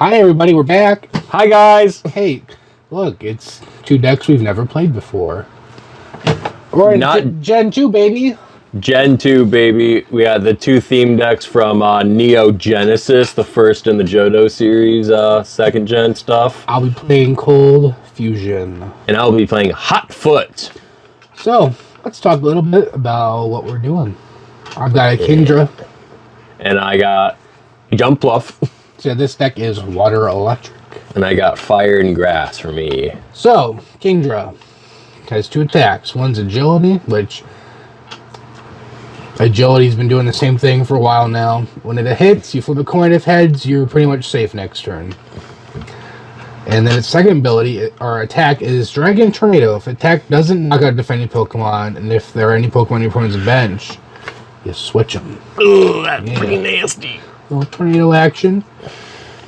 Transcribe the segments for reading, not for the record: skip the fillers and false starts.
Hi everybody, we're back. Hi guys. Hey, look, it's two decks we've never played before. Or Not Gen 2, baby. Gen 2, baby. We had the two theme decks from Neo Genesis, the first in the Johto series, second gen stuff. I'll be playing Cold Fusion. And I'll be playing Hotfoot. So, let's talk a little bit about what we're doing. I've got a Kingdra. And I got Jump Bluff. So this deck is Water Electric. And I got Fire and Grass for me. So, Kingdra has two attacks. One's Agility, which Agility's been doing the same thing for a while now. When it hits, you flip a coin. If heads, you're pretty much safe next turn. And then its second ability, or attack, is Dragon Tornado. If attack doesn't knock out defending Pokemon, and if there are any Pokemon on your opponent's bench, you switch them. Ooh, that's pretty nasty. Little tornado action.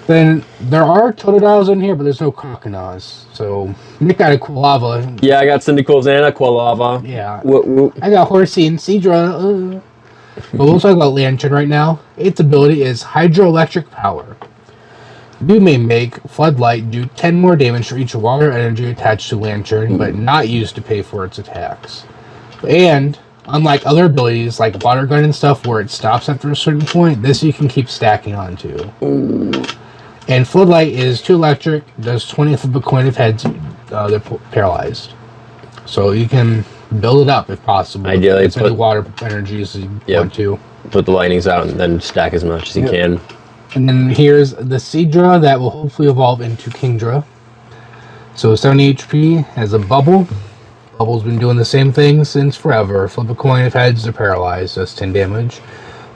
Then there are Totodiles in here, but there's no Croconaws. So Nick got a Quilava. Yeah, I got Cyndaquils and a Quilava. Yeah. Whoop. I got Horsey and Seadra. But we'll talk about Lantern right now. Its ability is Hydroelectric Power. You may make Floodlight do 10 more damage for each water energy attached to Lantern, but not used to pay for its attacks. And unlike other abilities like Water Gun and stuff where it stops after a certain point, this you can keep stacking onto. And Floodlight is 2 electric, does 20 flip a coin of heads, they're paralyzed. So you can build it up if possible. Ideally, as many water energies as you want to. Put the lightnings out and then stack as much as you can. And then here's the Seadra that will hopefully evolve into Kingdra. So 70 HP, has a Bubble. Bubble's been doing the same thing since forever. Flip a coin if heads, they're paralyzed. That's 10 damage.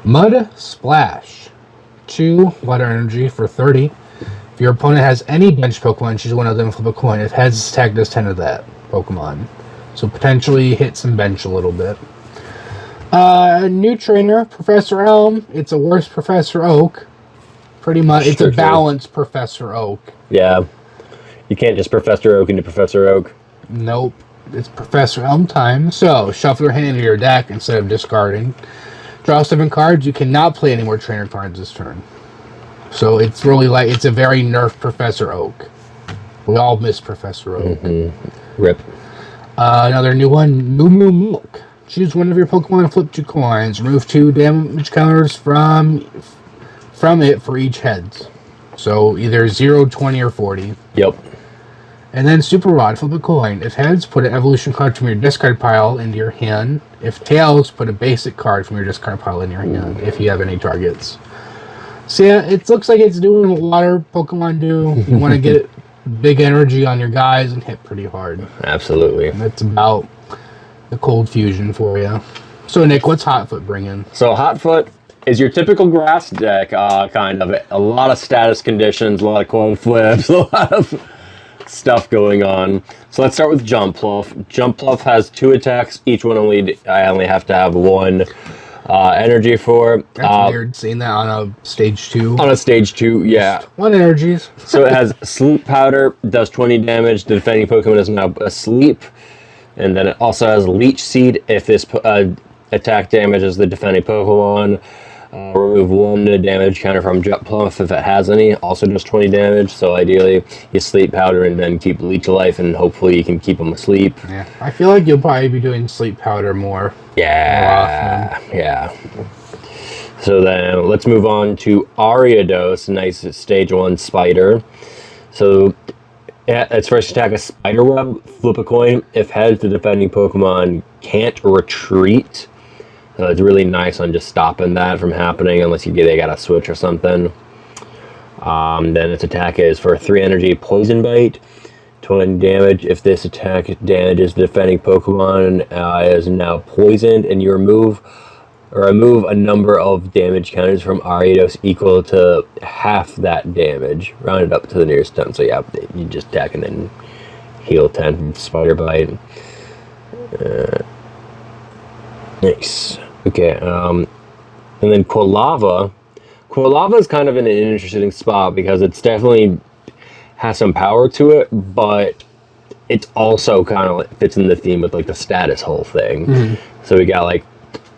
Mud Splash. 2 water energy for 30. If your opponent has any bench Pokemon, choose one of them and flip a coin. If heads, its attack does 10 of that Pokemon. So potentially hit some bench a little bit. New trainer, Professor Elm. It's a worse Professor Oak. Pretty much, it's a balanced Professor Oak. Yeah. You can't just Professor Oak into Professor Oak. Nope. It's Professor Elm time. So, shuffle your hand into your deck instead of discarding. Draw 7 cards. You cannot play any more trainer cards this turn. So, it's really like, it's a very nerfed Professor Oak. We all miss Professor Oak. Rip. Another new one, Moo Moo Milk. Choose one of your Pokemon and flip 2 coins. Remove 2 damage counters from it for each heads. So either 0, 20, or 40. Yep. And then Super Rod, flip a coin. If heads, put an evolution card from your discard pile into your hand. If tails, put a basic card from your discard pile in your hand, if you have any targets. So yeah, it looks like it's doing what water Pokemon do. You want to get big energy on your guys and hit pretty hard. Absolutely. And that's about the Cold Fusion for you. So Nick, what's Hotfoot bringing? So Hotfoot is your typical grass deck, kind of. A lot of status conditions, a lot of coin flips, a lot of stuff going on. So let's start with Jump Bluff. Jump Bluff has 2 attacks. Each one I only have to have 1 energy for. That's weird seeing that on a stage 2. On a stage 2, yeah. 1 energies. So it has Sleep Powder, does 20 damage. The defending Pokemon is now asleep. And then it also has Leech Seed. If this attack damages the defending Pokemon, remove 1 damage counter from Jump Bluff if it has any. Also does 20 damage. So ideally, you Sleep Powder and then keep Leech Life, and hopefully you can keep them asleep. Yeah, I feel like you'll probably be doing Sleep Powder more. Yeah, yeah. So then let's move on to Ariados, nice stage 1 spider. So its first attack is Spider Web. Flip a coin. If heads, the defending Pokemon can't retreat. So it's really nice on just stopping that from happening unless they got a switch or something. Then its attack is for 3 energy, Poison Bite. 20 damage. If this attack damages the defending Pokemon, is now poisoned, and you remove a number of damage counters from Ariados equal to half that damage, rounded up to the nearest 10. So yeah, you just attack and then heal 10 from Spider Bite. Nice. Okay, and then Quilava. Quilava is kind of in an interesting spot because it's definitely has some power to it, but it's also kind of fits in the theme with like the status whole thing. So we got like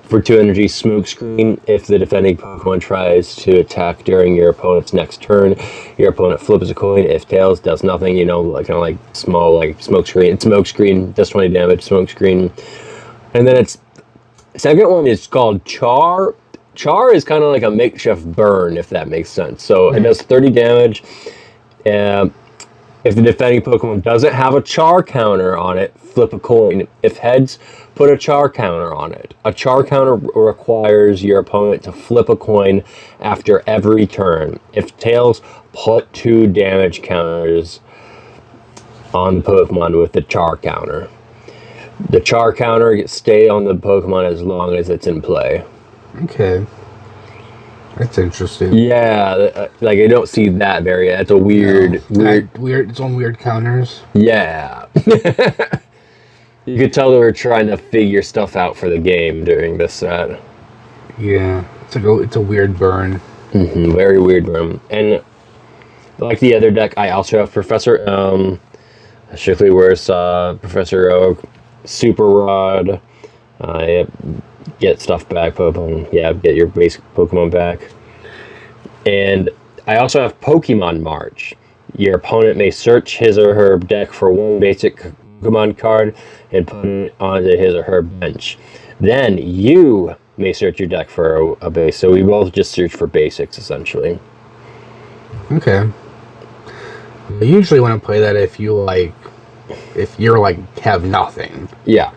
For 2 energy, Smoke Screen. If the defending Pokemon tries to attack during your opponent's next turn, your opponent flips a coin. If tails, does nothing. You know, like kind of like small, like Smoke Screen. It's Smoke Screen, does 20 damage. Smoke Screen, and then its second one is called Char. Char is kind of like a makeshift burn, if that makes sense. So it does 30 damage. If the defending Pokemon doesn't have a Char counter on it, flip a coin. If heads, put a Char counter on it. A Char counter requires your opponent to flip a coin after every turn. If tails, put 2 damage counters on the Pokemon with the Char counter. The Char counter gets stay on the Pokemon as long as it's in play. Okay. That's interesting. Yeah, like I don't see that very. That's a weird. Its own weird counters. Yeah. You could tell they were trying to figure stuff out for the game during this set. Yeah, it's a weird burn. Very weird burn. And like the other deck, I also have Professor strictly worse. Professor Oak, Super Rod. Get stuff back, Pokemon. Yeah, get your basic Pokemon back. And I also have Pokemon March. Your opponent may search his or her deck for 1 basic Pokemon card and put it onto his or her bench. Then you may search your deck for a base. So we both just search for basics, essentially. Okay. I usually want to play that if you're have nothing. Yeah.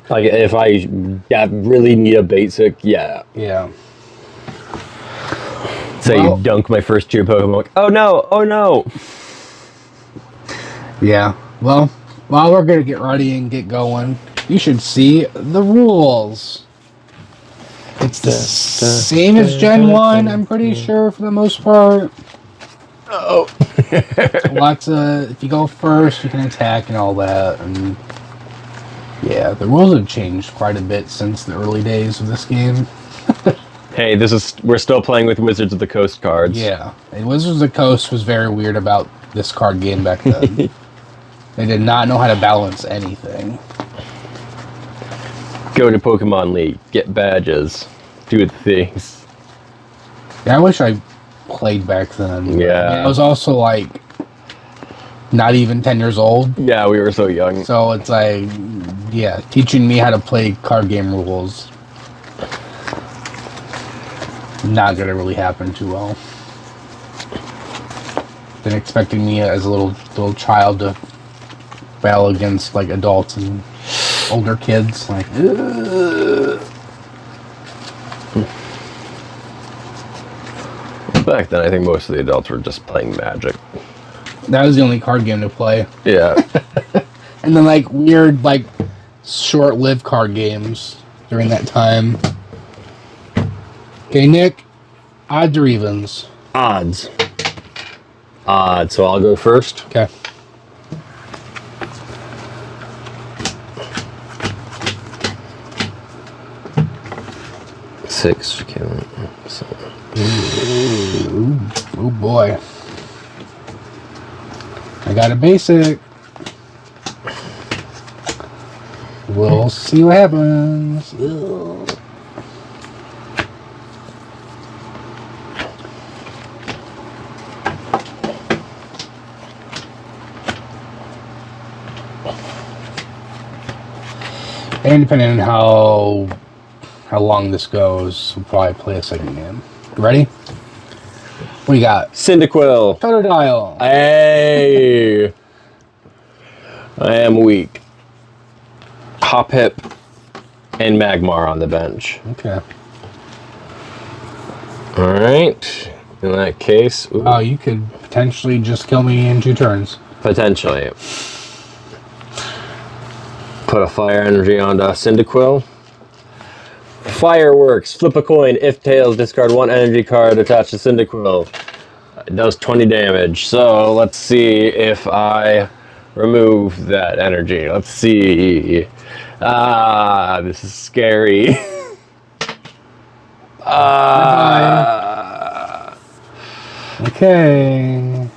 Like if I really need a basic, yeah. Yeah. So you dunk my first 2 Pokemon. Like, oh no. Yeah. Well, while we're gonna get ready and get going, you should see the rules. It's the same as Gen 1, I'm pretty sure, for the most part. Oh. Lots of, if you go first, you can attack and all that. And yeah, the rules have changed quite a bit since the early days of this game. Hey, we're still playing with Wizards of the Coast cards. Yeah, and Wizards of the Coast was very weird about this card game back then. They did not know how to balance anything. Go to Pokemon League, get badges, do the things. Yeah, I wish I played back then. Yeah. I was also like not even 10 years old. Yeah, we were so young. So it's like, yeah, teaching me how to play card game rules. Not gonna really happen too well. Then expecting me as a little child to battle against like adults and older kids, like. Ugh. Back then, I think most of the adults were just playing Magic. That was the only card game to play. Yeah. And then like weird, like short-lived card games during that time. Okay, Nick, odds or evens? Odds. So I'll go first. Okay. Six. Okay. So. Ooh, boy. I got a basic. We'll see what happens. Ugh. And depending on how long this goes, we'll probably play a second game. You ready? What do you got? Cyndaquil. Totodile. Hey. I am weak. Hoppip and Magmar on the bench. Okay. All right. In that case, ooh, Oh, you could potentially just kill me in 2 turns. potentially. Put a fire energy onto Cyndaquil. Fireworks. Flip a coin. If tails, discard 1 energy card attached to Cyndaquil. It does 20 damage. So let's see if I remove that energy. Let's see. This is scary. Okay.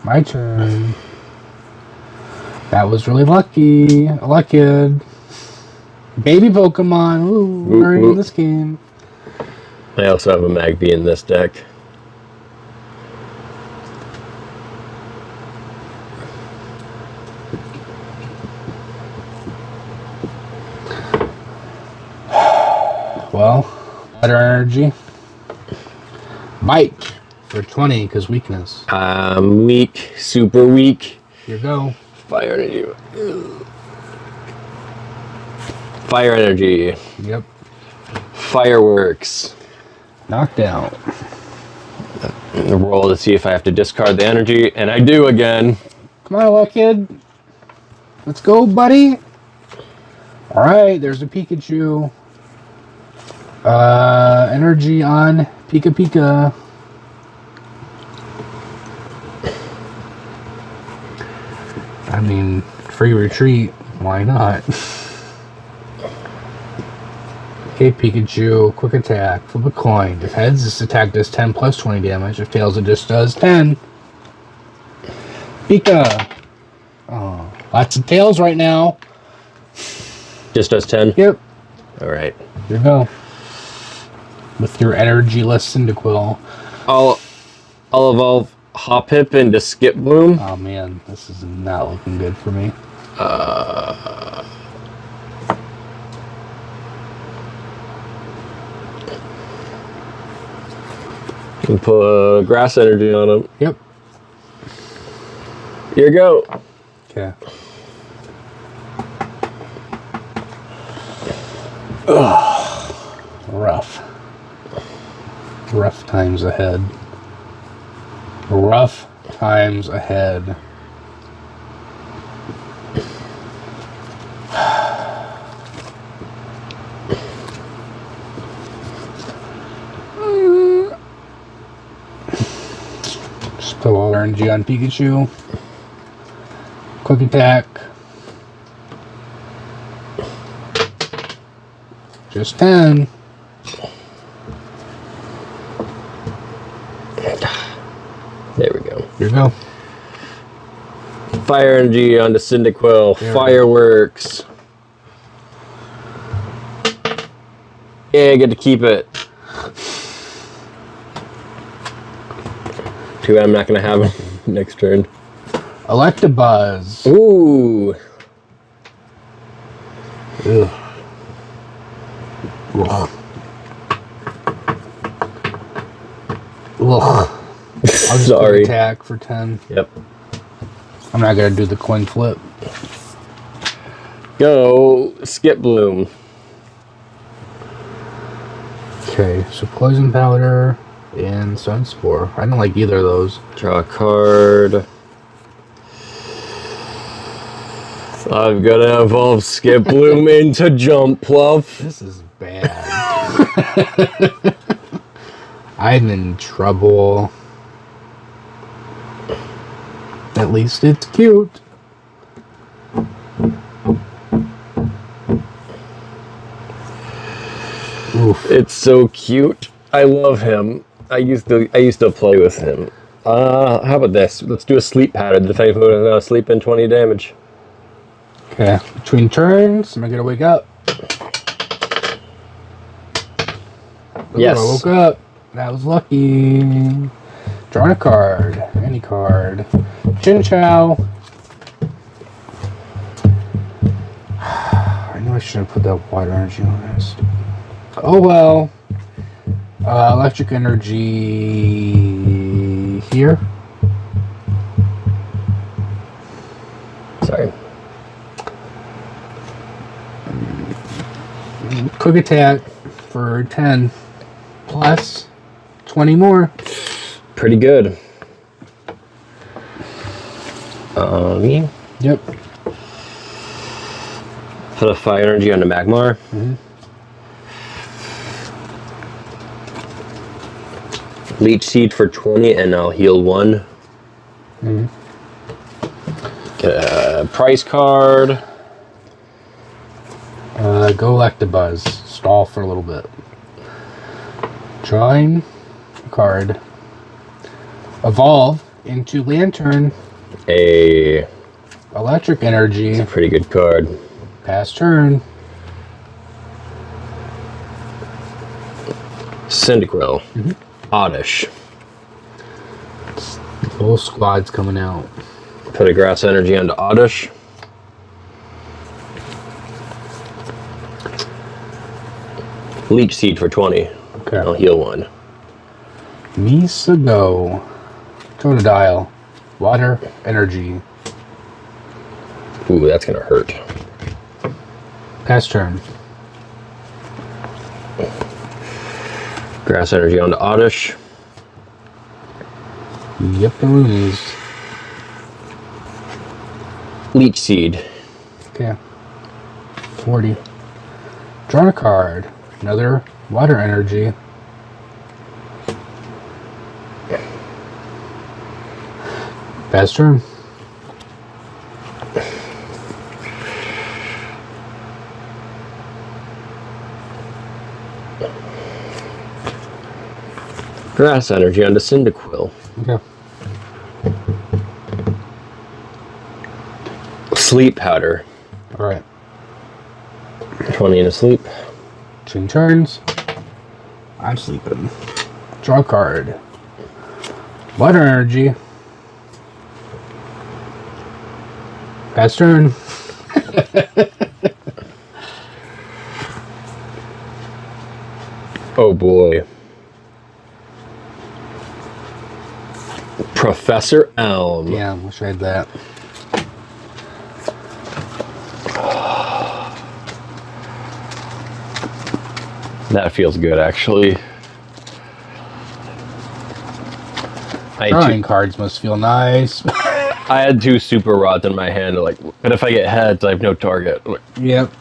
My turn. That was really lucky. Lucky. Baby Pokemon. Ooh, we're in this game. I also have a Magby in this deck. Well, better energy. Bite for 20 because weakness. Weak, super weak. Here you go. Fire energy. Fire energy. Yep. Fireworks. Knocked out. Roll to see if I have to discard the energy, and I do again. Come on, little kid. Let's go, buddy. All right, there's a Pikachu. Energy on Pika Pika. I mean, free retreat. Why not? Okay, Pikachu, quick attack, flip a coin. If heads, this attack does 10 plus 20 damage. If tails, it just does 10. Pika! Oh, lots of tails right now. Just does 10? Yep. Alright. Here you go. With your energy-less Cyndaquil. I'll evolve Hoppip into Skip Bloom. Oh man, this is not looking good for me. And put grass energy on him. Yep. Here you go. Okay. Ugh. Rough. Rough times ahead. Rough times ahead. Just put all energy on Pikachu. Quick attack. Just 10. There we go. Here you go. Fire energy onto Cyndaquil. There Fireworks. Yeah, I get to keep it. Too bad I'm not going to have it next turn. Electabuzz. Ooh. Ugh. Ugh. Ugh. I'll just Sorry. attack for 10. Yep. I'm not going to do the coin flip. Go Skip Bloom. Okay, so Poison Powder and Sunspore. I don't like either of those. Draw a card. I've got to evolve Skip Bloom into Jump Pluff. This is bad. I'm in trouble. At least it's cute. Oof. It's so cute. I love him. I used to play with him. How about this? Let's do a sleep pattern. The defending opponent sleep in 20 damage. Okay, between turns, am I gonna wake up? Yes. Ooh, I woke up. That was lucky. Drawing a card. Any card. Chinchou. I know I should have put that water energy on this. Oh well. Electric energy here. Sorry. Quick attack for 10 plus 20 more. Pretty good. Me? Yep. Put a fire energy on the Magmar. Leech Seed for 20 and I'll heal 1. Get a price card. Go Electabuzz. Stall for a little bit. Drawing a card. Evolve into Lantern. A Electric energy. pretty good card. Pass turn. Cyndaquil. Oddish. Whole squad's coming out. Put a grass energy onto Oddish. Leech Seed for 20. Okay. I'll heal 1. Misago. Totodile. Water energy. Ooh, that's gonna hurt. Pass turn. Grass energy onto Oddish. Yipperoonies. Leech Seed. Okay. 40. Draw a card. Another water energy. Pass turn. Grass energy onto Cyndaquil. Okay. Sleep Powder. Alright. 20 in a sleep. Between turns. I'm sleeping. Draw a card. Water energy. Pass turn. Oh boy. Professor Elm. Yeah, wish I had that. That feels good, actually. Drawing cards must feel nice. I had 2 super rods in my hand, like, but if I get heads, I have no target. Yep.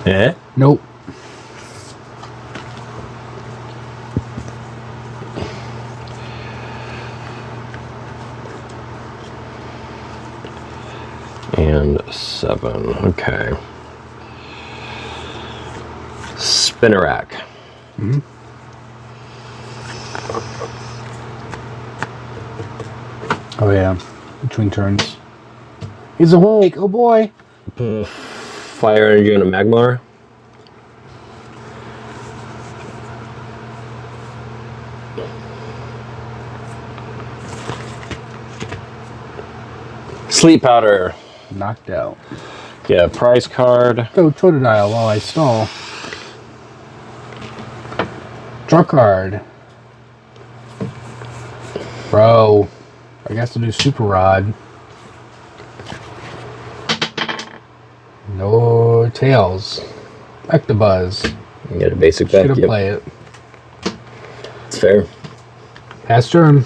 Eh? Nope. And 7. Okay. Spinnerack. Mm-hmm. Oh yeah. Between turns. He's awake. Oh boy. Fire energy on a Magmar. Sleep Powder. Knocked out. Yeah, prize card. Go Totodile while I stall. Draw card. Bro. I guess to do Super Rod. No tails. Electabuzz. You get a basic Should back. have play it. It's fair. Pass turn.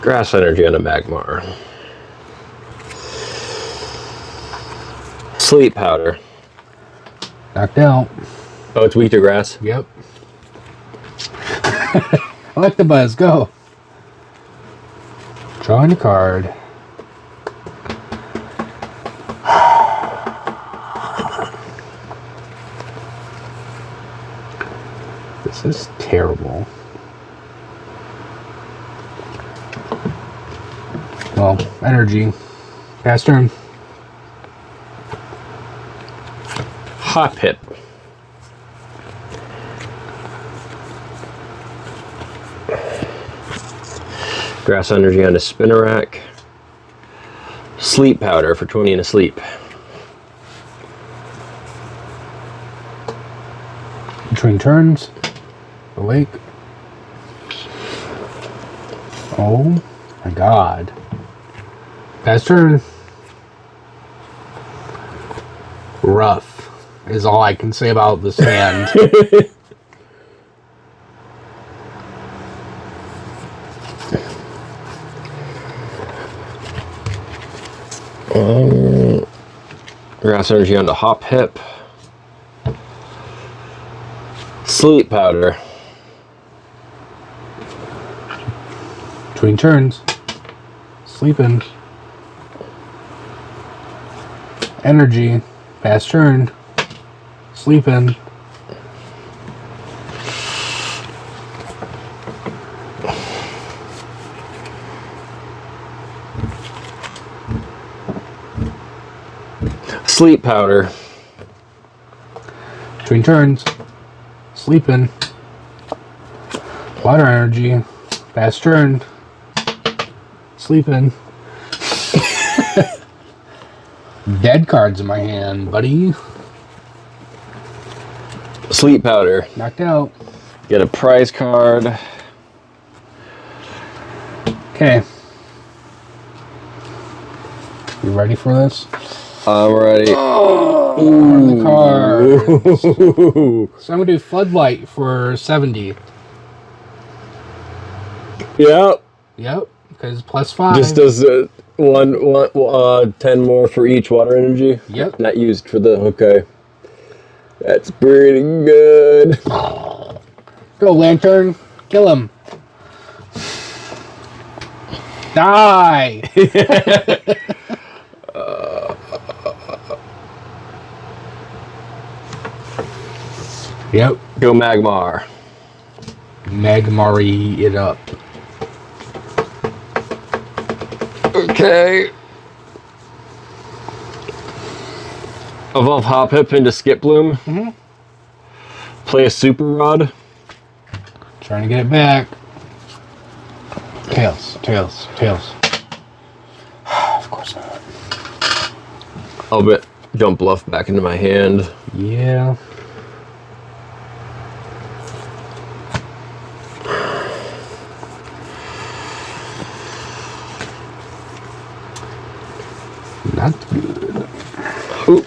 Grass energy on a Magmar. Sleep Powder. Knocked out. Oh, it's weak to grass. Yep. Electabuzz, go. Drawing a card. This is terrible. Well, energy. Pass turn. Hop hit. Grass energy on a Spinnerack. Sleep Powder for 20 and a sleep. Between turns. Awake. Oh my god. Pass turn. Rough is all I can say about this hand. Grass energy on the Hop Hip. Sleep Powder. Between turns. Sleeping. Energy. Pass turn. Sleeping. Sleep powder. Between turns. Sleeping. Water energy. Pass turn. Sleeping. Dead cards in my hand, buddy. Sleep powder. Knocked out. Get a prize card. Okay. You ready for this? I'm ready. Oh, the cards. So I'm gonna do Floodlight for 70. Yep. Yep, because plus 5. Just does 10 more for each water energy. Yep. Not used for the. Okay. That's pretty good. Go, Lantern. Kill him. Die! Yep. Go Magmar. Magmar it up. Okay. Evolve Hoppip into Skip Bloom. Mm-hmm. Play a Super Rod. Trying to get it back. Tails, tails, tails. Of course not. I'll bet Jump Bluff back into my hand. Yeah. Not good. Oop.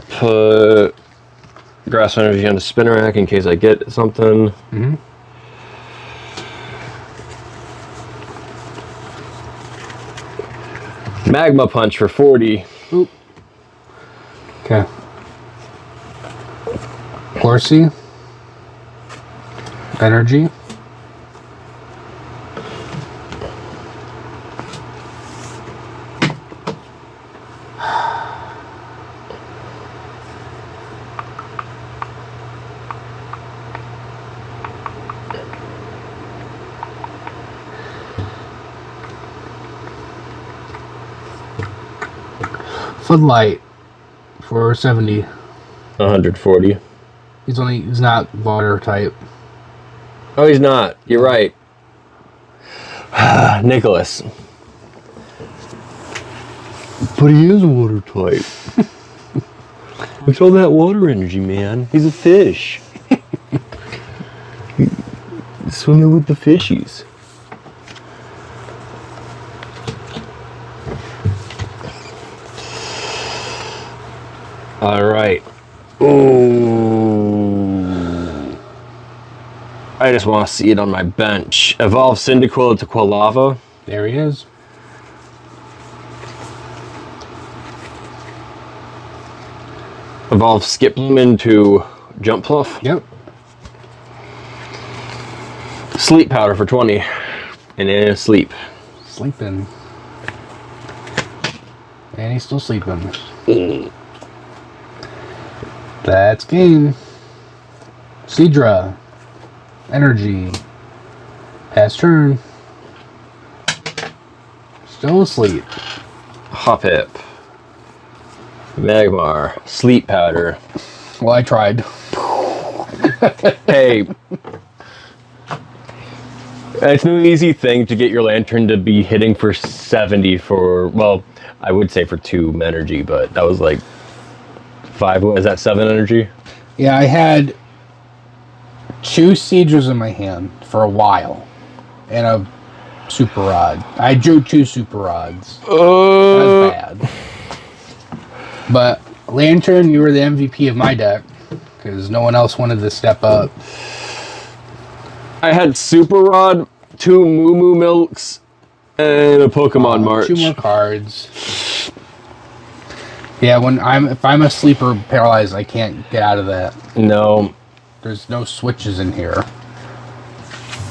Put Grass Energy on the spinner rack in case I get something. Mm-hmm. Magma Punch for 40. Oop. Okay. Horsey. Energy. Floodlight for 70. 140. He's not water type. Oh, he's not. You're right. Nicholas. But he is water type. What's all that water energy, man? He's a fish. He's swimming with the fishies. All right. Ooh. I just want to see it on my bench. Evolve Cyndaquil to Quilava. There he is. Evolve Skiploom into Jump Pluff. Yep. Sleep Powder for 20. And then sleep. Sleeping. And he's still sleeping. That's game. Seadra. Energy. Pass turn. Still asleep. Hoppip. Magmar. Sleep Powder. Well, I tried. Hey. It's no easy thing to get your Lantern to be hitting for 70 for, well, I would say for 2 energy, but that was like 5, what is that, 7 energy? Yeah, I had 2 Seadras in my hand for a while. And a Super Rod. I drew 2 Super Rods. That was bad. But Lantern, you were the MVP of my deck. Because no one else wanted to step up. I had Super Rod, 2 Moo Moo Milks, and a Pokemon March. 2 more cards. Yeah, if I'm a sleeper paralyzed, I can't get out of that. No. There's no switches in here.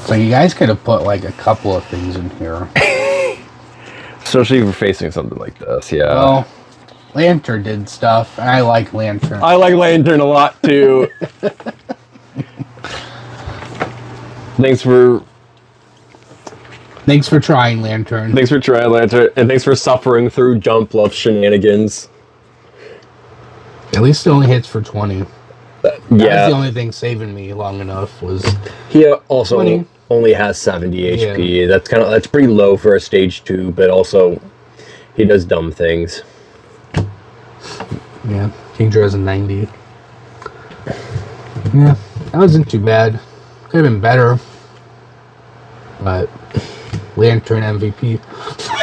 So you guys could have put like a couple of things in here. Especially if you're facing something like this, yeah. Well, Lantern did stuff, and I like Lantern. I like Lantern a lot too. Thanks for trying, Lantern. Thanks for trying, Lantern, and thanks for suffering through Jump Bluff shenanigans. At least it only hits for 20. That was Yeah. the only thing saving me long enough was He also 20. only has 70 HP. Yeah. That's pretty low for a stage 2, but also he does dumb things. Yeah, Kingdra has a 90. Yeah, that wasn't too bad. Could have been better. But Lantern MVP.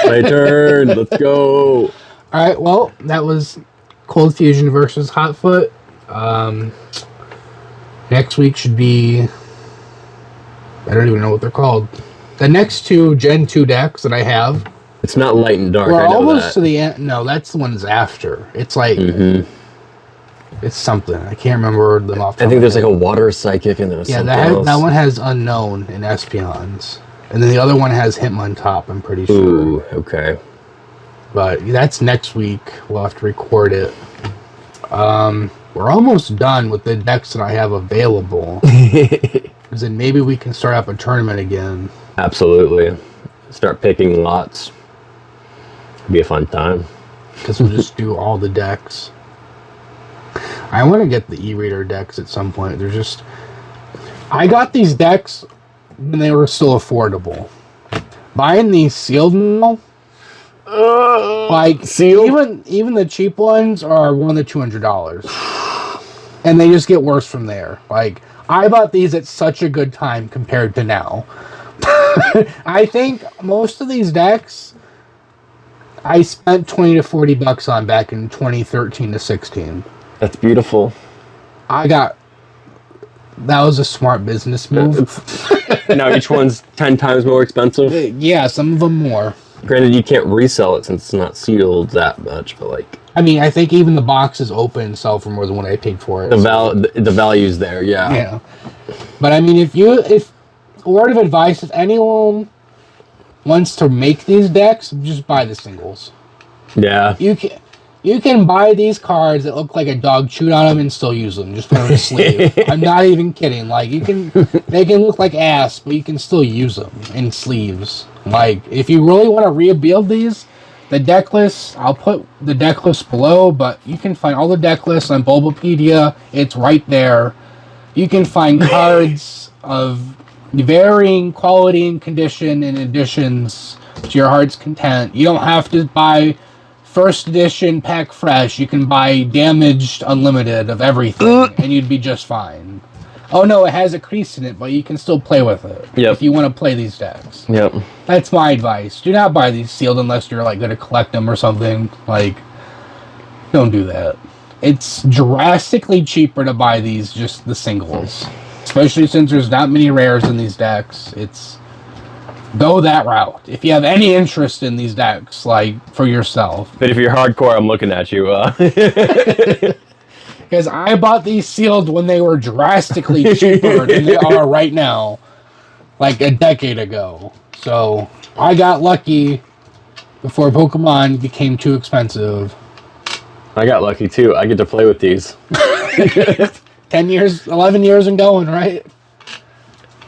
My turn. Let's go. Alright, well, that was Cold Fusion versus Hotfoot. Next week should be... I don't even know what they're called. The next two Gen 2 decks that I have... It's not Light and Dark, We're I know almost that. to the end. No, that's the ones after. It's like... It's something. I can't remember them off the top I think of there's my like head. a Water Psychic and there's something else. That one has Unknown in Espeons. And then the other one has Hitmontop, I'm pretty sure. Ooh, okay. But that's next week. We'll have to record it. We're almost done with the decks that I have available. Because then maybe we can start up a tournament again. Absolutely. Start picking lots. It'd be a fun time. Because we'll just do all the decks. I want to get the e-reader decks at some point. They're just... I got these decks when they were still affordable. Buying these sealed now... like, sealed? even the cheap ones are $100 to $200. And they just get worse from there. Like, I bought these at such a good time compared to now. I think most of these decks I spent 20 to 40 bucks on back in 2013 to 16. That's beautiful. That was a smart business move. Now each one's 10 times more expensive. Yeah, some of them more. Granted, you can't resell it since it's not sealed that much, but like... I mean, I think even the boxes open sell for more than what I paid for it. The value's there, yeah. Yeah. But I mean, if word of advice, if anyone wants to make these decks, just buy the singles. Yeah. You can buy these cards that look like a dog chewed on them and still use them. Just put on a sleeve. I'm not even kidding. Like, they can look like ass, but you can still use them in sleeves. Like, if you really want to rebuild these, the deck lists, I'll put the deck list below, but you can find all the deck lists on Bulbapedia. It's right there. You can find cards of varying quality and condition and editions to your heart's content. You don't have to buy first edition pack fresh. You can buy damaged unlimited of everything and you'd be just fine. Oh no, it has a crease in it, but you can still play with it. Yep. If you want to play these decks. Yep. That's my advice. Do not buy these sealed unless you're like going to collect them or something. Like, don't do that. It's drastically cheaper to buy these, just the singles. Especially since there's not many rares in these decks. Go that route. If you have any interest in these decks, like, for yourself. But if you're hardcore, I'm looking at you. Because I bought these sealed when they were drastically cheaper than they are right now. Like a decade ago. So, I got lucky before Pokemon became too expensive. I got lucky too. I get to play with these. 10 years, 11 years and going, right?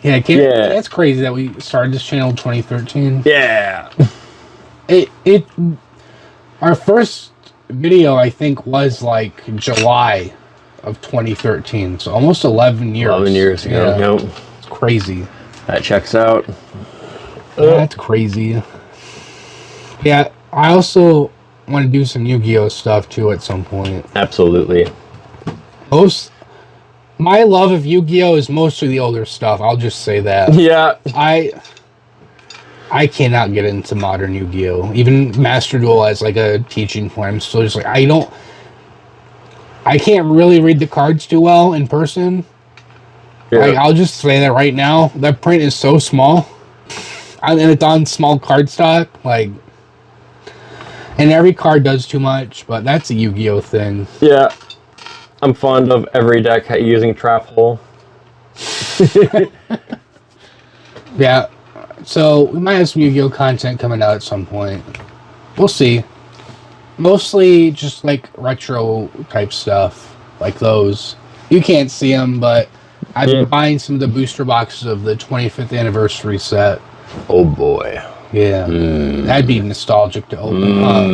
Yeah, it's crazy that we started this channel in 2013. Yeah. Our first video, I think, was like July of 2013. So almost 11 years. 11 years ago. Yeah. Yep. It's crazy. That checks out. That's crazy. Yeah, I also want to do some Yu-Gi-Oh stuff too at some point. Absolutely. My love of Yu-Gi-Oh is mostly the older stuff. I'll just say that. Yeah. I cannot get into modern Yu-Gi-Oh. Even Master Duel as like a teaching point. I'm still just like, I can't really read the cards too well in person. Yeah. Like, I'll just say that right now. That print is so small. And it's on small cardstock. Like, and every card does too much, but that's a Yu-Gi-Oh thing. Yeah. I'm fond of every deck using Trap Hole. Yeah. So, we might have some Yu-Gi-Oh content coming out at some point. We'll see. Mostly just like retro type stuff. Like those. You can't see them, but I've been buying some of the booster boxes of the 25th anniversary set. Oh boy. Yeah. That'd be nostalgic to open up.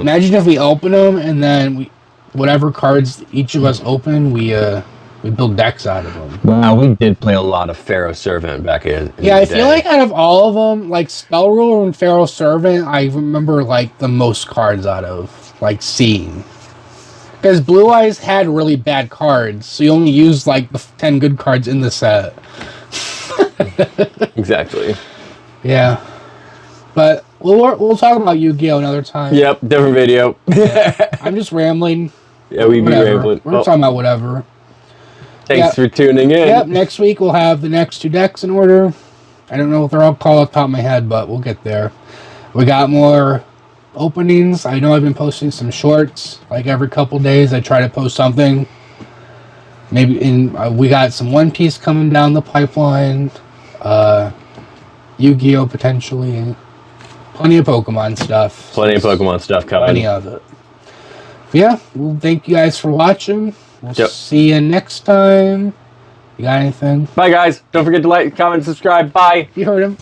Imagine if we open them and then whatever cards each of us open, we build decks out of them. Wow, we did play a lot of Pharaoh Servant back in Yeah, the I feel day. like out of all of them, like Spell Ruler and Pharaoh Servant, I remember like the most cards out of like seeing. Because Blue Eyes had really bad cards, so you only used like the 10 good cards in the set. Exactly. Yeah. But we'll talk about Yu-Gi-Oh! Another time. Yep, different video. I'm just rambling. Yeah, we be Whatever. rambling. We're talking about whatever. Thanks for tuning in. Yep, next week we'll have the next 2 decks in order. I don't know what they're all called off the top of my head, but we'll get there. We got more openings. I know I've been posting some shorts. Like every couple days I try to post something. Maybe we got some One Piece coming down the pipeline. Yu-Gi-Oh! Potentially. Plenty of Pokemon stuff. Plenty of Pokemon stuff coming. Plenty of it. Yeah, well, thank you guys for watching. We'll see you next time. You got anything? Bye, guys. Don't forget to like, comment, subscribe. Bye. You heard him.